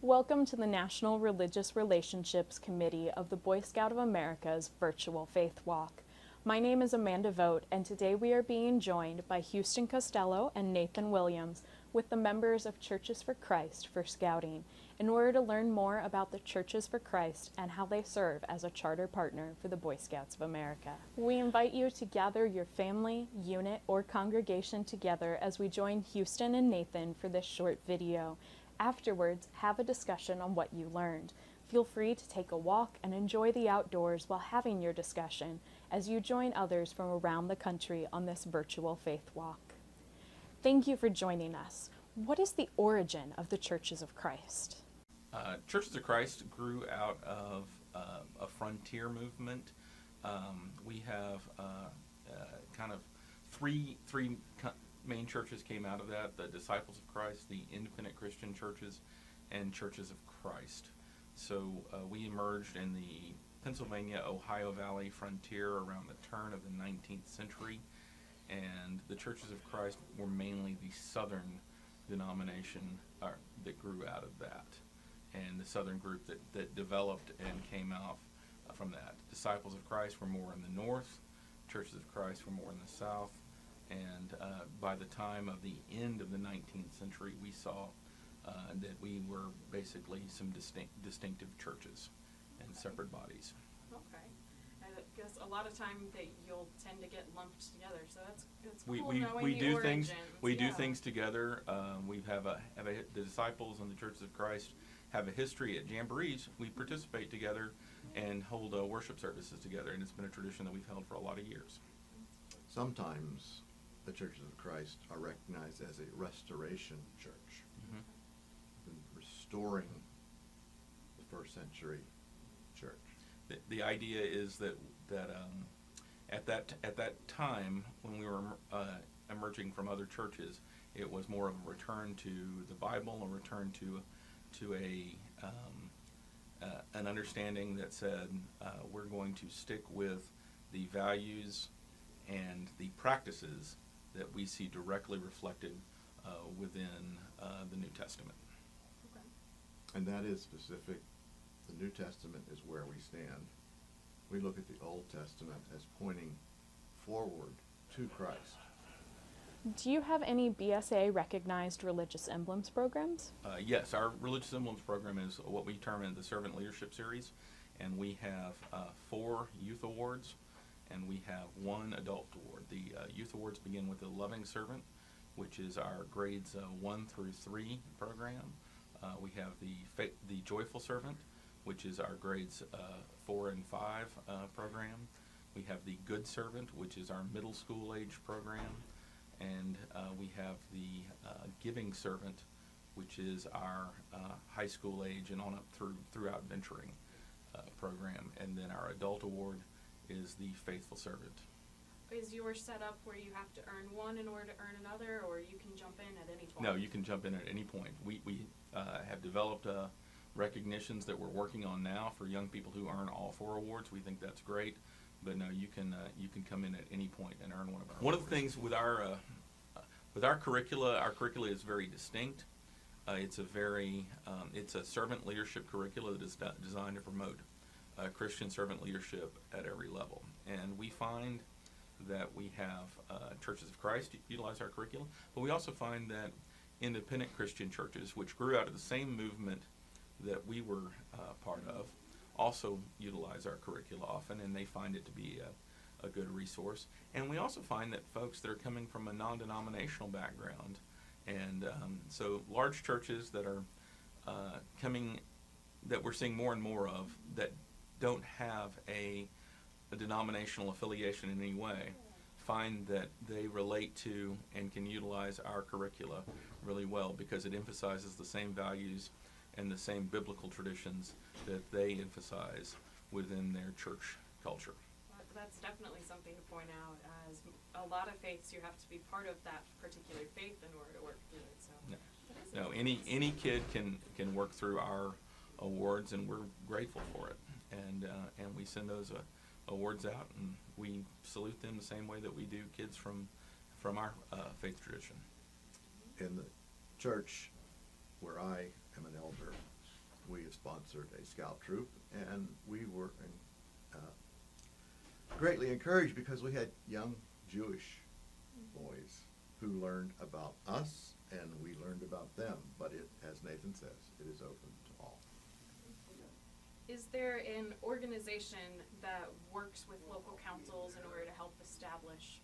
Welcome to the National Religious Relationships Committee of the Boy Scout of America's virtual Faith Walk. My name is Amanda Vogt, and today we are being joined by Houston Costello and Nathan Williams with the members of Churches for Christ for Scouting in order to learn more about the Churches for Christ and how they serve as a charter partner for the Boy Scouts of America. We invite you to gather your family, unit, or congregation together as we join Houston and Nathan for this short video. Afterwards, have a discussion on what you learned. Feel free to take a walk and enjoy the outdoors while having your discussion as you join others from around the country on this virtual faith walk. Thank you for joining us. What is the origin of the Churches of Christ? Churches of Christ grew out of a frontier movement. We have kind of three main churches came out of that: the Disciples of Christ, the Independent Christian Churches, and Churches of Christ. So we emerged in the Pennsylvania-Ohio Valley frontier around the turn of the 19th century, and the Churches of Christ were mainly the southern denomination that grew out of that, and the southern group that developed and came out from that. Disciples of Christ were more in the north, Churches of Christ were more in the south, and by the time of the end of the 19th century, we saw that we were basically some distinctive churches and separate bodies. Okay. I guess a lot of time that you'll tend to get lumped together, so that's We cool knowing we the do origins. things we do Yeah. things together. We have the Disciples and the Churches of Christ have a history at jamborees. We participate together and hold worship services together, and it's been a tradition that we've held for a lot of years. Sometimes the Churches of Christ are recognized as a restoration church, restoring the first century church. The idea is that at that time when we were emerging from other churches, it was more of a return to the Bible, a return to an understanding that said we're going to stick with the values and the practices that we see directly reflected within the New Testament. Okay. And that is specific. The New Testament is where we stand. We look at the Old Testament as pointing forward to Christ. Do you have any BSA recognized religious emblems programs? Yes, our religious emblems program is what we term in the Servant Leadership Series, and we have 4 youth awards, and we have 1 adult award. The youth awards begin with the Loving Servant, which is our grades 1 through 3 program. We have the Joyful Servant, which is our grades 4 and 5 program. We have the Good Servant, which is our middle school age program. And we have the Giving Servant, which is our high school age and on up throughout venturing program. And then our adult award is the Faithful Servant. Is yours set up where you have to earn one in order to earn another, or you can jump in at any point? No, you can jump in at any point. We have developed recognitions that we're working on now for young people who earn all 4 awards. We think that's great. But no, you can come in at any point and earn one of our awards. One of the things with our curricula is very distinct. It's a servant leadership curricula that is designed to promote Christian servant leadership at every level. And we find that we have Churches of Christ utilize our curriculum, but we also find that independent Christian churches, which grew out of the same movement that we were part of, also utilize our curricula often, and they find it to be a good resource. And we also find that folks that are coming from a non-denominational background, and so large churches that are that we're seeing more and more of, that don't have a denominational affiliation in any way, find that they relate to and can utilize our curricula really well because it emphasizes the same values and the same biblical traditions that they emphasize within their church culture. That's definitely something to point out, as a lot of faiths you have to be part of that particular faith in order to work through it. So No, any kid can work through our awards, and we're grateful for it. And we send those awards out, and we salute them the same way that we do kids from our faith tradition. In the church where I am an elder, we have sponsored a scout troop, and we were greatly encouraged because we had young Jewish boys who learned about us, and we learned about them. But it, as Nathan says, it is open to all. Is there an organization that works with local councils in order to help establish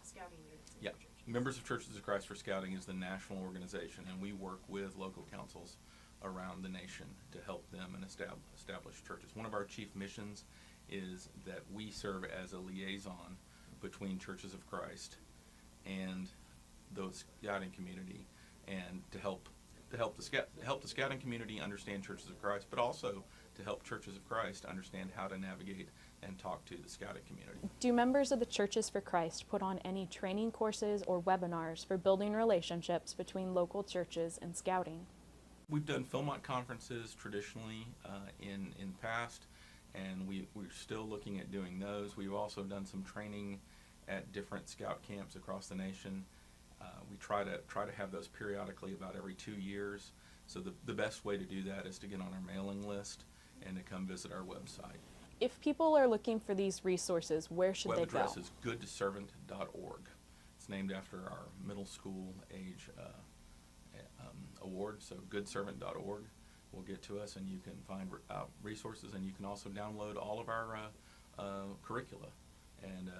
scouting units in Yeah, your churches? Members of Churches of Christ for Scouting is the national organization, and we work with local councils around the nation to help them and establish churches. One of our chief missions is that we serve as a liaison between Churches of Christ and those scouting community, and to help the scouting community understand Churches of Christ, but also to help Churches of Christ understand how to navigate and talk to the scouting community. Do members of the Churches for Christ put on any training courses or webinars for building relationships between local churches and scouting? We've done Philmont conferences traditionally in the past, and we're still looking at doing those. We've also done some training at different scout camps across the nation. We try to have those periodically about every 2 years. So the best way to do that is to get on our mailing list and to come visit our website. If people are looking for these resources, where should Web they go? address is goodservant.org. It's named after our middle school age award, so goodservant.org will get to us, and you can find resources, and you can also download all of our curricula and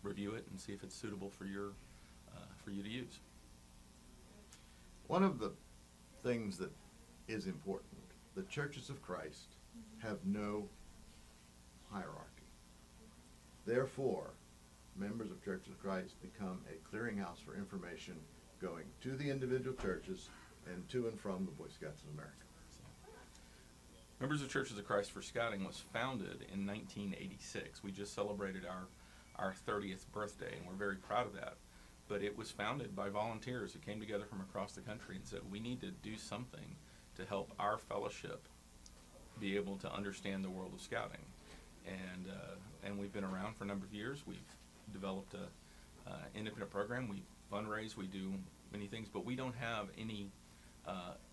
review it and see if it's suitable for you to use. One of the things that is important, the Churches of Christ have no hierarchy. Therefore, members of Churches of Christ become a clearinghouse for information going to the individual churches and to and from the Boy Scouts of America. Members of Churches of Christ for Scouting was founded in 1986. We just celebrated our 30th birthday, and we're very proud of that. But it was founded by volunteers who came together from across the country and said, we need to do something to help our fellowship be able to understand the world of scouting. And we've been around for a number of years. We've developed a independent program. We fundraise, we do many things, but we don't have any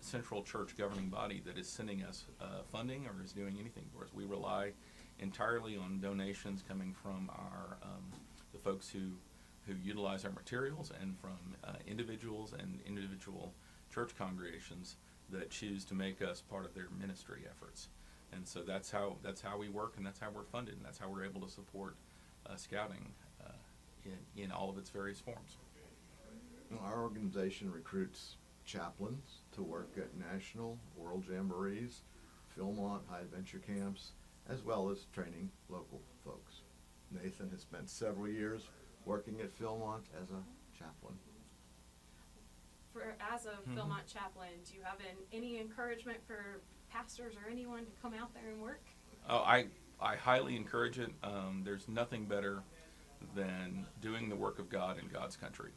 central church governing body that is sending us funding or is doing anything for us. We rely entirely on donations coming from our the folks who utilize our materials, and from individuals and individual church congregations that choose to make us part of their ministry efforts. And so that's how we work, and that's how we're funded, and that's how we're able to support scouting in all of its various forms. Our organization recruits chaplains to work at national, world jamborees, Philmont high adventure camps, as well as training local folks. Nathan has spent several years working at Philmont as a chaplain. As a Philmont chaplain, do you have any encouragement for pastors or anyone to come out there and work? Oh, I highly encourage it. There's nothing better than doing the work of God in God's country.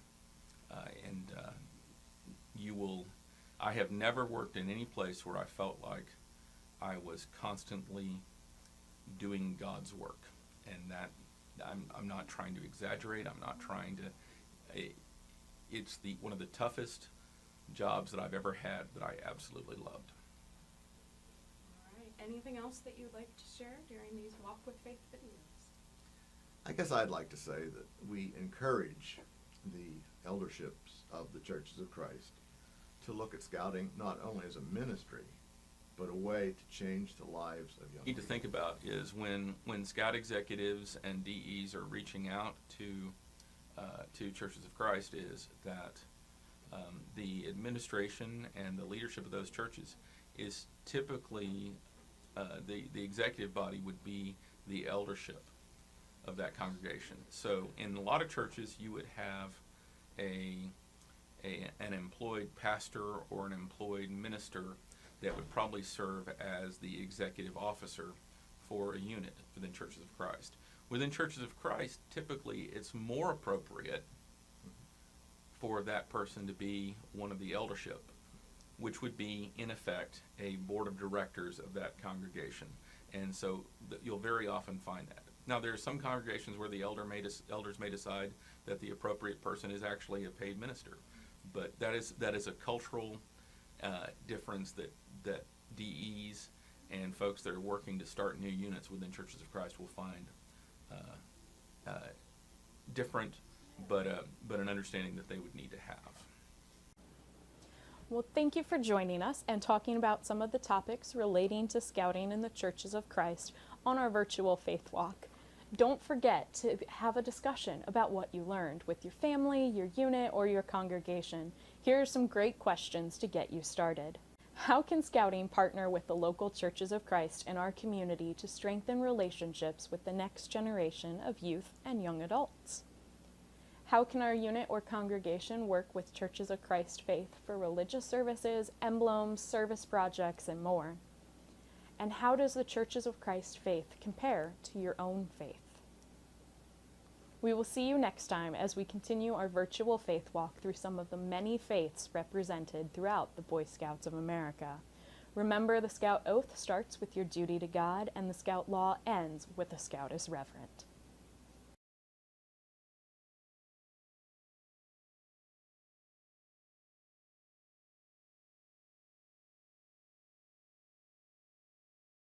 I have never worked in any place where I felt like I was constantly doing God's work. And that, I'm not trying to exaggerate. I'm not trying to, it's one of the toughest jobs that I've ever had that I absolutely loved. All right. Anything else that you'd like to share during these Walk with Faith videos? I guess I'd like to say that we encourage the elderships of the Churches of Christ to look at scouting not only as a ministry, but a way to change the lives of young Need to people. think about is when Scout executives and DEs are reaching out to Churches of Christ, is that the administration and the leadership of those churches is typically the executive body would be the eldership of that congregation. So in a lot of churches, you would have an employed pastor or an employed minister that would probably serve as the executive officer for a unit within Churches of Christ. Within Churches of Christ, typically it's more appropriate for that person to be one of the eldership, which would be, in effect, a board of directors of that congregation. And so you'll very often find that. Now, there are some congregations where the elders may decide that the appropriate person is actually a paid minister. But that is a cultural difference that DEs and folks that are working to start new units within Churches of Christ will find different, but an understanding that they would need to have. Well, thank you for joining us and talking about some of the topics relating to scouting in the Churches of Christ on our virtual Faith Walk. Don't forget to have a discussion about what you learned with your family, your unit, or your congregation. Here are some great questions to get you started. How can Scouting partner with the local Churches of Christ in our community to strengthen relationships with the next generation of youth and young adults? How can our unit or congregation work with Churches of Christ Faith for religious services, emblems, service projects, and more? And how does the Churches of Christ Faith compare to your own faith? We will see you next time as we continue our virtual Faith Walk through some of the many faiths represented throughout the Boy Scouts of America. Remember, the Scout oath starts with your duty to God, and the Scout law ends with a Scout is reverent.